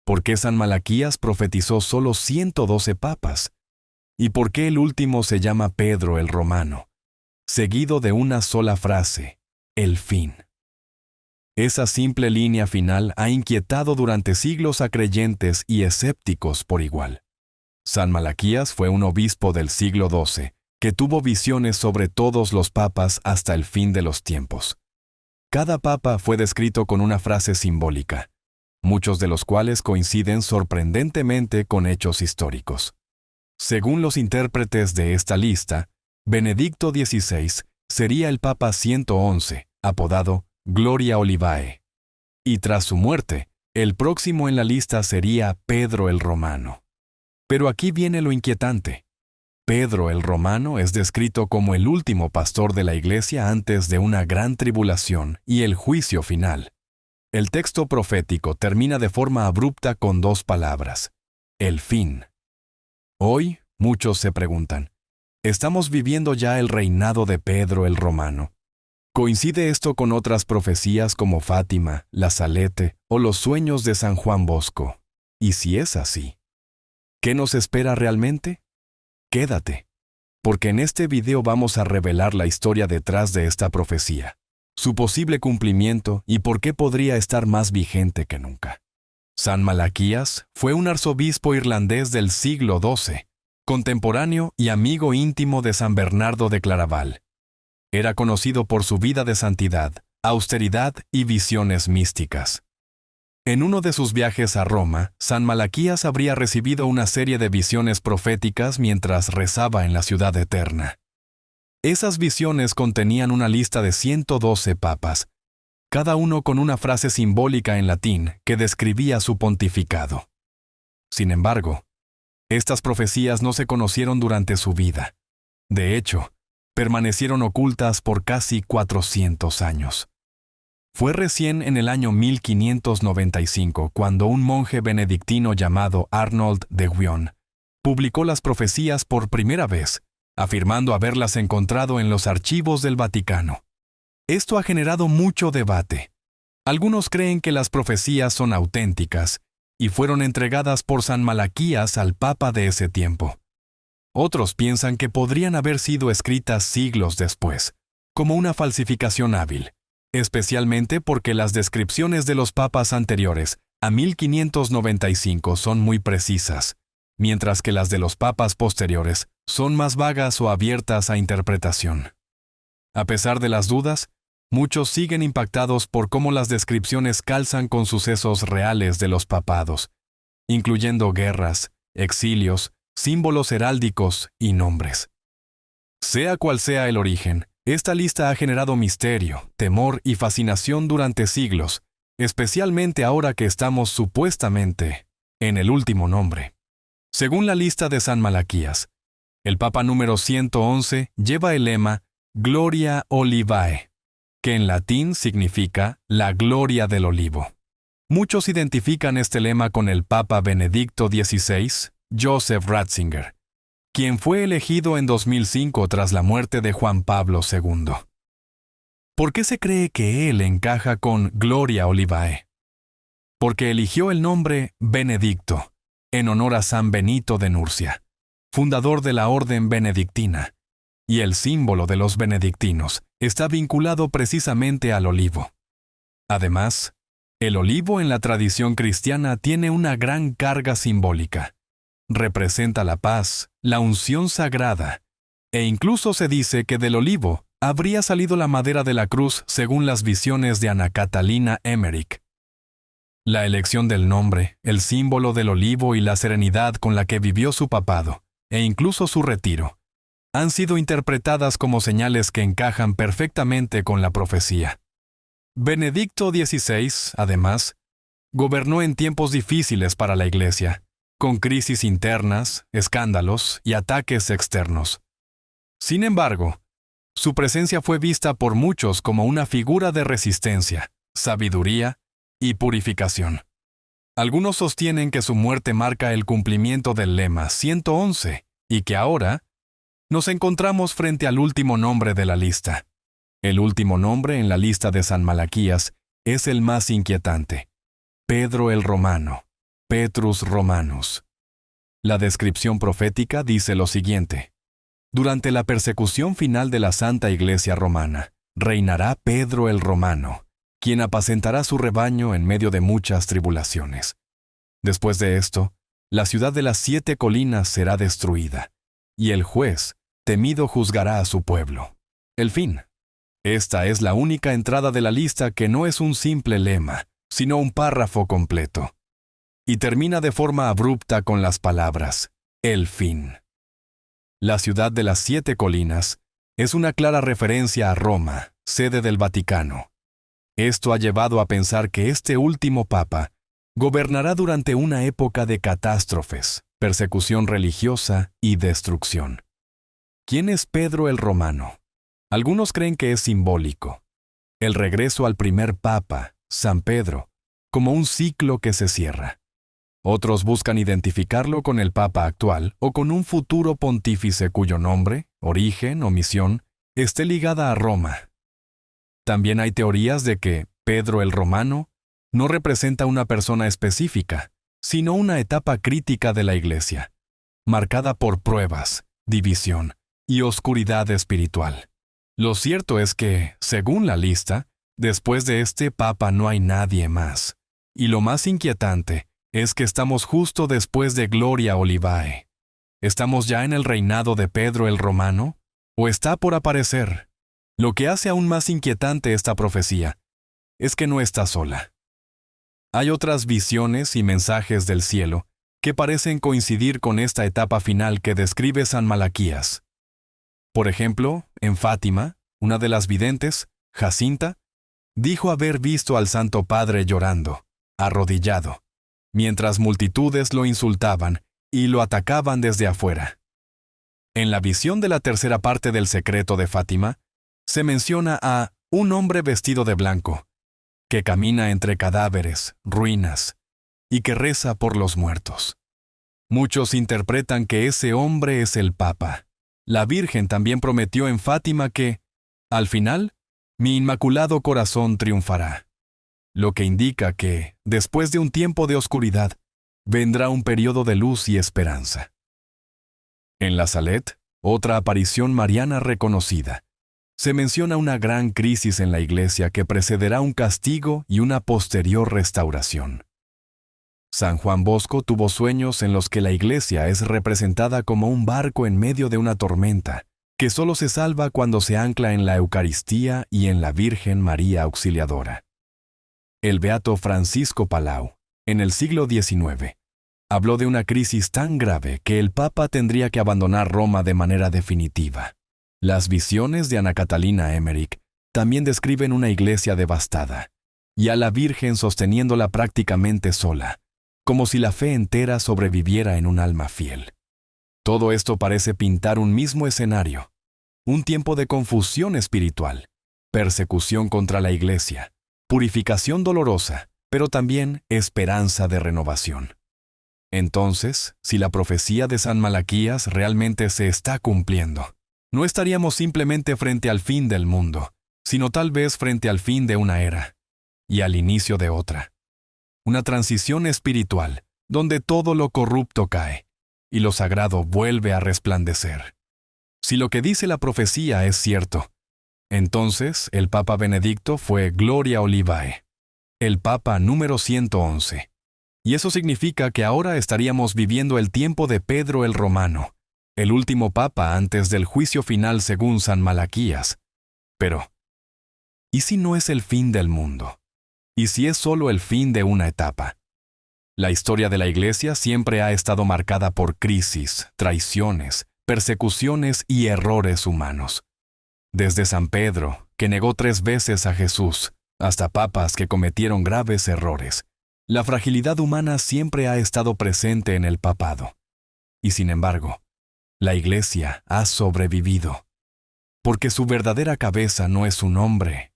¿Por qué San Malaquías profetizó solo 112 papas? ¿Y por qué el último se llama Pedro el Romano? Seguido de una sola frase, el fin. Esa simple línea final ha inquietado durante siglos a creyentes y escépticos por igual. San Malaquías fue un obispo del siglo XII que tuvo visiones sobre todos los papas hasta el fin de los tiempos. Cada papa fue descrito con una frase simbólica, muchos de los cuales coinciden sorprendentemente con hechos históricos. Según los intérpretes de esta lista, Benedicto XVI sería el Papa 111, apodado Gloria Olivae. Y tras su muerte, el próximo en la lista sería Pedro el Romano. Pero aquí viene lo inquietante. Pedro el Romano es descrito como el último pastor de la Iglesia antes de una gran tribulación y el juicio final. El texto profético termina de forma abrupta con dos palabras: el fin. Hoy, muchos se preguntan, ¿estamos viviendo ya el reinado de Pedro el Romano? ¿Coincide esto con otras profecías como Fátima, la Salete o los sueños de San Juan Bosco? Y si es así, ¿qué nos espera realmente? Quédate, porque en este video vamos a revelar la historia detrás de esta profecía, su posible cumplimiento y por qué podría estar más vigente que nunca. San Malaquías fue un arzobispo irlandés del siglo XII, contemporáneo y amigo íntimo de San Bernardo de Claraval. Era conocido por su vida de santidad, austeridad y visiones místicas. En uno de sus viajes a Roma, San Malaquías habría recibido una serie de visiones proféticas mientras rezaba en la ciudad eterna. Esas visiones contenían una lista de 112 papas, cada uno con una frase simbólica en latín que describía su pontificado. Sin embargo, estas profecías no se conocieron durante su vida. De hecho, permanecieron ocultas por casi 400 años. Fue recién en el año 1595 cuando un monje benedictino llamado Arnold de Wion publicó las profecías por primera vez, afirmando haberlas encontrado en los archivos del Vaticano. Esto ha generado mucho debate. Algunos creen que las profecías son auténticas y fueron entregadas por San Malaquías al Papa de ese tiempo. Otros piensan que podrían haber sido escritas siglos después, como una falsificación hábil, especialmente porque las descripciones de los papas anteriores a 1595 son muy precisas, mientras que las de los papas posteriores son más vagas o abiertas a interpretación. A pesar de las dudas, muchos siguen impactados por cómo las descripciones calzan con sucesos reales de los papados, incluyendo guerras, exilios, símbolos heráldicos y nombres. Sea cual sea el origen, esta lista ha generado misterio, temor y fascinación durante siglos, especialmente ahora que estamos supuestamente en el último nombre. Según la lista de San Malaquías, el Papa número 111 lleva el lema Gloria Olivae, que en latín significa la gloria del olivo. Muchos identifican este lema con el Papa Benedicto XVI, Joseph Ratzinger, quien fue elegido en 2005 tras la muerte de Juan Pablo II. ¿Por qué se cree que él encaja con Gloria Olivae? Porque eligió el nombre Benedicto, en honor a San Benito de Nurcia, fundador de la Orden Benedictina, y el símbolo de los benedictinos está vinculado precisamente al olivo. Además, el olivo en la tradición cristiana tiene una gran carga simbólica. Representa la paz, la unción sagrada, e incluso se dice que del olivo habría salido la madera de la cruz según las visiones de Ana Catalina Emmerich. La elección del nombre, el símbolo del olivo y la serenidad con la que vivió su papado, e incluso su retiro, han sido interpretadas como señales que encajan perfectamente con la profecía. Benedicto XVI, además, gobernó en tiempos difíciles para la Iglesia, con crisis internas, escándalos y ataques externos. Sin embargo, su presencia fue vista por muchos como una figura de resistencia, sabiduría y purificación. Algunos sostienen que su muerte marca el cumplimiento del lema 111 y que ahora nos encontramos frente al último nombre de la lista. El último nombre en la lista de San Malaquías es el más inquietante: Pedro el Romano. Petrus Romanus. La descripción profética dice lo siguiente: durante la persecución final de la Santa Iglesia Romana, reinará Pedro el Romano, quien apacentará su rebaño en medio de muchas tribulaciones. Después de esto, la ciudad de las 7 colinas será destruida, y el juez, temido, juzgará a su pueblo. El fin. Esta es la única entrada de la lista que no es un simple lema, sino un párrafo completo. Y termina de forma abrupta con las palabras, el fin. La ciudad de las 7 colinas es una clara referencia a Roma, sede del Vaticano. Esto ha llevado a pensar que este último papa gobernará durante una época de catástrofes, persecución religiosa y destrucción. ¿Quién es Pedro el Romano? Algunos creen que es simbólico. El regreso al primer papa, San Pedro, como un ciclo que se cierra. Otros buscan identificarlo con el papa actual o con un futuro pontífice cuyo nombre, origen o misión esté ligada a Roma. También hay teorías de que Pedro el Romano no representa una persona específica, sino una etapa crítica de la Iglesia, marcada por pruebas, división y oscuridad espiritual. Lo cierto es que, según la lista, después de este papa no hay nadie más. Y lo más inquietante es que estamos justo después de Gloria Olivae. ¿Estamos ya en el reinado de Pedro el Romano? ¿O está por aparecer? Lo que hace aún más inquietante esta profecía es que no está sola. Hay otras visiones y mensajes del cielo que parecen coincidir con esta etapa final que describe San Malaquías. Por ejemplo, en Fátima, una de las videntes, Jacinta, dijo haber visto al Santo Padre llorando, arrodillado, mientras multitudes lo insultaban y lo atacaban desde afuera. En la visión de la tercera parte del secreto de Fátima, se menciona a un hombre vestido de blanco, que camina entre cadáveres, ruinas, y que reza por los muertos. Muchos interpretan que ese hombre es el Papa. La Virgen también prometió en Fátima que, al final, mi inmaculado corazón triunfará, lo que indica que, después de un tiempo de oscuridad, vendrá un periodo de luz y esperanza. En la Salet, otra aparición mariana reconocida, se menciona una gran crisis en la Iglesia que precederá un castigo y una posterior restauración. San Juan Bosco tuvo sueños en los que la Iglesia es representada como un barco en medio de una tormenta, que solo se salva cuando se ancla en la Eucaristía y en la Virgen María Auxiliadora. El beato Francisco Palau, en el siglo XIX, habló de una crisis tan grave que el Papa tendría que abandonar Roma de manera definitiva. Las visiones de Ana Catalina Emmerich también describen una iglesia devastada, y a la Virgen sosteniéndola prácticamente sola, como si la fe entera sobreviviera en un alma fiel. Todo esto parece pintar un mismo escenario, un tiempo de confusión espiritual, persecución contra la iglesia, purificación dolorosa, pero también esperanza de renovación. Entonces, si la profecía de San Malaquías realmente se está cumpliendo, no estaríamos simplemente frente al fin del mundo, sino tal vez frente al fin de una era y al inicio de otra. Una transición espiritual donde todo lo corrupto cae y lo sagrado vuelve a resplandecer. Si lo que dice la profecía es cierto, entonces el Papa Benedicto fue Gloria Olivae, el Papa número 111. Y eso significa que ahora estaríamos viviendo el tiempo de Pedro el Romano, el último papa antes del juicio final según San Malaquías. Pero, ¿y si no es el fin del mundo? ¿Y si es solo el fin de una etapa? La historia de la Iglesia siempre ha estado marcada por crisis, traiciones, persecuciones y errores humanos. Desde San Pedro, que negó 3 veces a Jesús, hasta papas que cometieron graves errores, la fragilidad humana siempre ha estado presente en el papado. Y sin embargo, la Iglesia ha sobrevivido, porque su verdadera cabeza no es un hombre,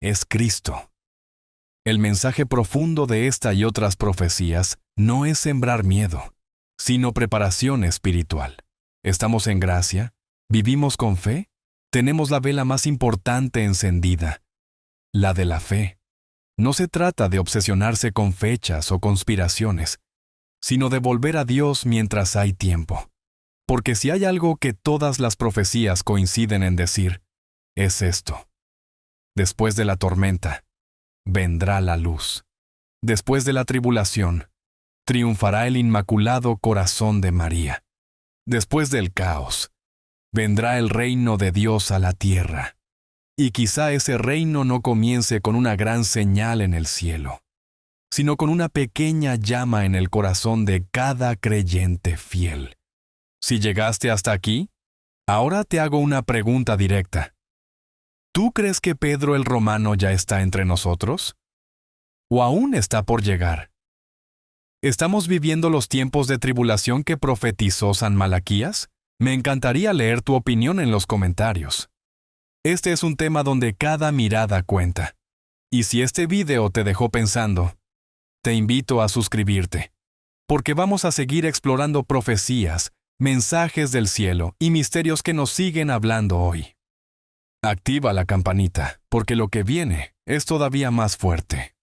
es Cristo. El mensaje profundo de esta y otras profecías no es sembrar miedo, sino preparación espiritual. ¿Estamos en gracia? ¿Vivimos con fe? Tenemos la vela más importante encendida, la de la fe. No se trata de obsesionarse con fechas o conspiraciones, sino de volver a Dios mientras hay tiempo. Porque si hay algo que todas las profecías coinciden en decir, es esto. Después de la tormenta, vendrá la luz. Después de la tribulación, triunfará el inmaculado corazón de María. Después del caos, vendrá el reino de Dios a la tierra. Y quizá ese reino no comience con una gran señal en el cielo, sino con una pequeña llama en el corazón de cada creyente fiel. Si llegaste hasta aquí, ahora te hago una pregunta directa. ¿Tú crees que Pedro el Romano ya está entre nosotros? ¿O aún está por llegar? ¿Estamos viviendo los tiempos de tribulación que profetizó San Malaquías? Me encantaría leer tu opinión en los comentarios. Este es un tema donde cada mirada cuenta. Y si este video te dejó pensando, te invito a suscribirte, porque vamos a seguir explorando profecías, mensajes del cielo y misterios que nos siguen hablando hoy. Activa la campanita, porque lo que viene es todavía más fuerte.